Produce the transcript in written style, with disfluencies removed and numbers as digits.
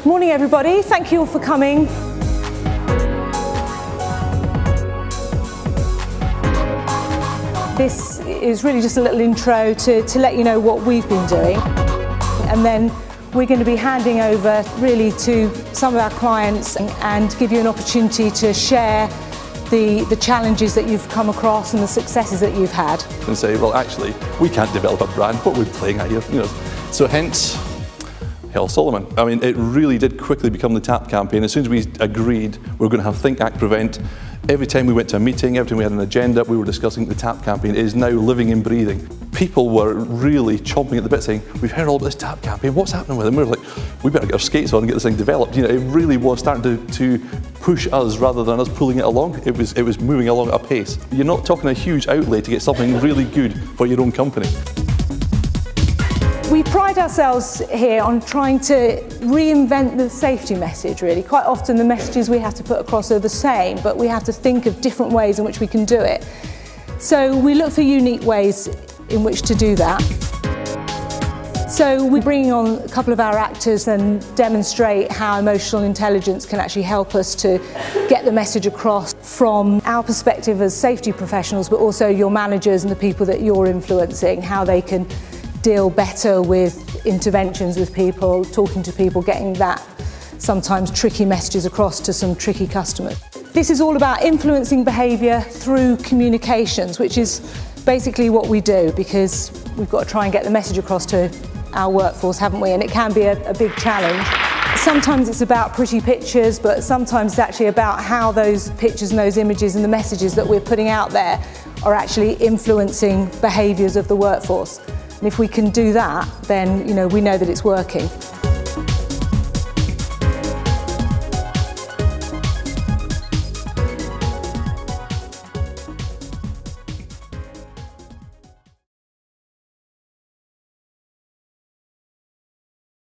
Morning everybody, thank you all for coming. This is really just a little intro to let you know what we've been doing, and then we're going to be handing over really to some of our clients and give you an opportunity to share the challenges that you've come across and the successes that you've had. And say, well actually, we can't develop a brand, what we're playing at here, So hence, Hell Solomon. I mean, it really did quickly become the TAP campaign. As soon as we agreed we were going to have Think, Act, Prevent, every time we went to a meeting, every time we had an agenda, we were discussing the TAP campaign. It is now living and breathing. People were really chomping at the bit saying, we've heard all about this TAP campaign, what's happening with it? And we were like, we better get our skates on and get this thing developed. It really was starting to push us rather than us pulling it along. It was moving along at a pace. You're not talking a huge outlay to get something really good for your own company. We pride ourselves here on trying to reinvent the safety message, really. Quite often the messages we have to put across are the same, but we have to think of different ways in which we can do it. So we look for unique ways in which to do that. So we're bringing on a couple of our actors and demonstrate how emotional intelligence can actually help us to get the message across from our perspective as safety professionals, but also your managers and the people that you're influencing, how they can deal better with interventions with people, talking to people, getting that sometimes tricky messages across to some tricky customers. This is all about influencing behaviour through communications, which is basically what we do, because we've got to try and get the message across to our workforce, haven't we? And it can be a big challenge. Sometimes it's about pretty pictures, but sometimes it's actually about how those pictures and those images and the messages that we're putting out there are actually influencing behaviours of the workforce. And if we can do that, then we know that it's working.